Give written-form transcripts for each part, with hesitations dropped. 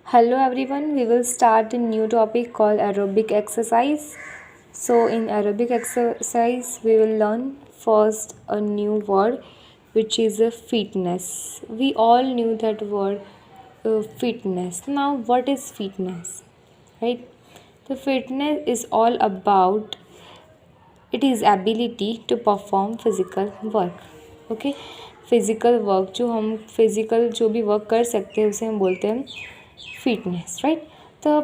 Hello everyone, we will start a new topic called aerobic exercise. So, in aerobic exercise, we will learn first a new word which is a fitness. We all knew that word fitness. Now, what is fitness? Right? The fitness is all about it is ability to perform physical work. Okay physical work जो हम physical जो भी work कर सकते हैं उसे हम बोलते हैं फिटनेस राइट। तो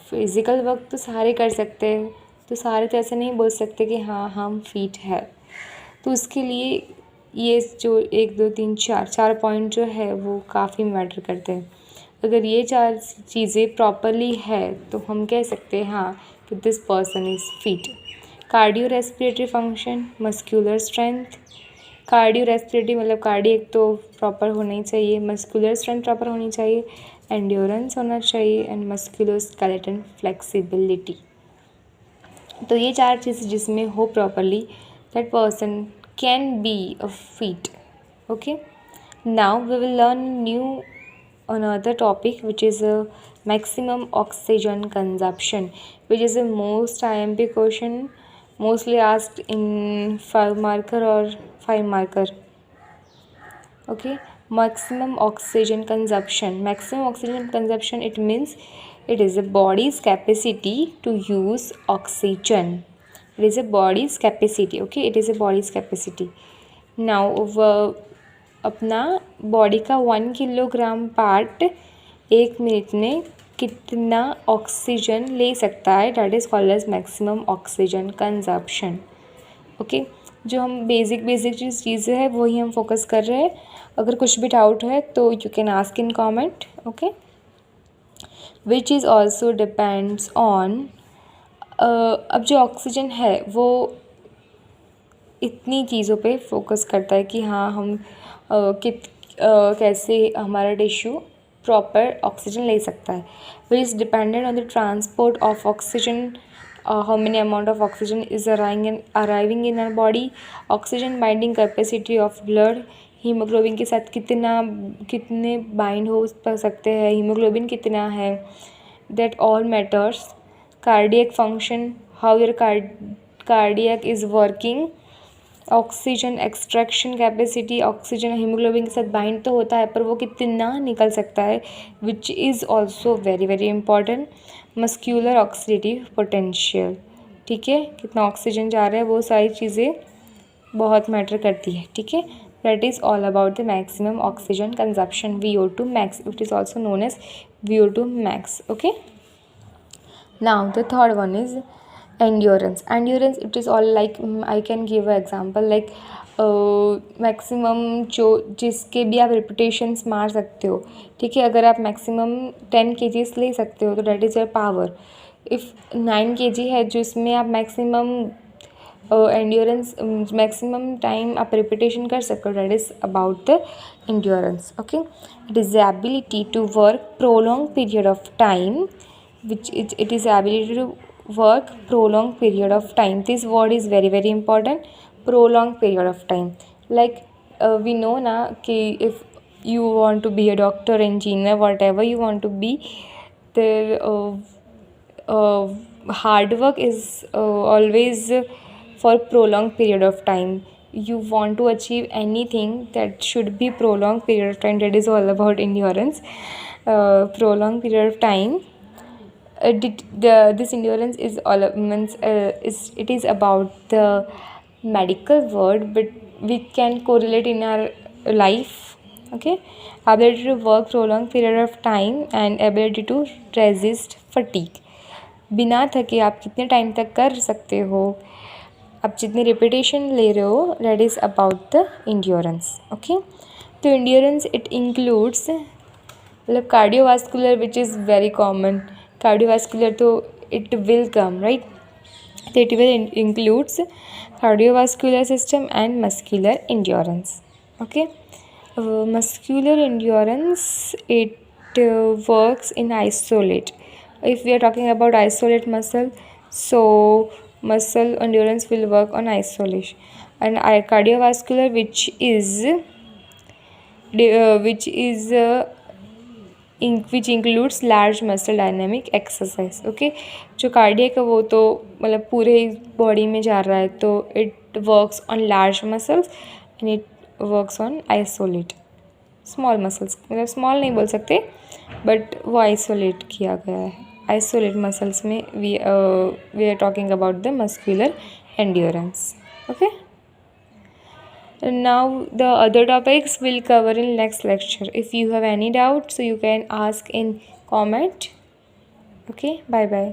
फिज़िकल वर्क तो सारे कर सकते हैं, तो सारे तो ऐसे नहीं बोल सकते कि हाँ हम फिट है। तो उसके लिए ये जो 1 2 3 4 पॉइंट जो है वो काफ़ी मैटर करते हैं। अगर ये 4 चीज़ें प्रॉपरली है तो हम कह सकते हैं हाँ कि this person is fit. Cardio respiratory function, muscular strength. Cardio respiratory मतलब कार्डियक तो प्रॉपर होना ही चाहिए, मस्कुलर स्ट्रेंथ प्रॉपर होनी चाहिए, एंड्योरेंस होना चाहिए एंड मस्कुलर स्केलेटन फ्लेक्सिबिलिटी। तो ये 4 चीज़ जिसमें हो properly that person can be a fit. Okay, now we will learn new another topic which is a maximum oxygen consumption, which is a most IMP question, mostly asked in 5 marker or 5 marker. Okay, maximum oxygen consumption. Maximum oxygen consumption, it means it is a body's capacity to use oxygen. It is a body's capacity. Okay, it is a body's capacity. Now अपना body का 1 kilogram part 1 minute में कितना oxygen ले सकता है, that is called as maximum oxygen consumption. Okay, जो हम basic जो चीज़ें हैं वही हम फोकस कर रहे हैं. अगर कुछ भी डाउट है तो you can ask in comment. Okay, which is also depends on अब जो ऑक्सीजन है वो इतनी चीज़ों पे फोकस करता है कि हाँ हम कैसे हमारा टिश्यू प्रॉपर ऑक्सीजन ले सकता है. Which is dependent on the transport of oxygen, how many amount of oxygen is arriving in our body, oxygen binding capacity of blood, haemoglobin के साथ कितने बाइंड हो सकते हैं, हीमोग्लोबिन कितना है, that all matters. Cardiac function, how your cardiac is working, oxygen extraction capacity, oxygen haemoglobin के साथ बाइंड तो होता है पर वो कितना निकल सकता है, which is also very very important. Muscular oxidative potential, ठीक है, कितना ऑक्सीजन जा रहा है, वो सारी चीज़ें बहुत मैटर करती है. ठीक है, that is all about the maximum oxygen consumption, VO2 max. It is also known as VO2 max. Okay, now the third one is endurance. It is all like I can give an example like maximum जो जिसके भी आप repetitions मार सकते हो. ठीक है, अगर आप मैक्सिमम 10 kgs ले सकते हो तो that is your power. If 9 kg है जिसमें आप मैक्सिमम एंड्योरेंस मैक्सिमम टाइम आप रिपीटेशन कर सकते हो, that is about the endurance. Okay, it is the ability to work prolong period of time, which it is ability to work prolonged period of time. This word is very very important, prolonged period of time. Like we know na ki if you want to be a doctor, engineer, whatever you want to be, there hard work is always for prolonged period of time. You want to achieve anything that should be prolonged period of time, that is all about endurance. Prolonged period of time, this endurance is all means it is about the medical word, but we can correlate in our life. Okay, ability to work prolonged period of time and ability to resist fatigue. बिना थके आप कितने time तक कर सकते हो, आप जितनी रिपीटेशन ले रहे हो, that is about the endurance. Okay, तो endurance इट इंक्लूड्स मतलब cardiovascular which is very common. Cardiovascular तो इट विल कम राइट, तो it will includes cardiovascular system and muscular endurance. Okay, muscular endurance it works in isolate. If we are talking about isolate muscle, so muscle endurance will work on isolation, and cardiovascular, which is which includes large muscle dynamic exercise. Okay, जो cardiac है वो तो मतलब पूरे body में जा रहा है, तो it works on large muscles and it works on isolate small muscles. मतलब स्मॉल नहीं बोल सकते, बट वो आइसोलेट किया गया है. आइसोलेट मसल्स में we are talking about the muscular endurance. Okay. And now the other topics we'll cover in next lecture. If you have any doubt, so you can ask in comment. Okay, bye bye.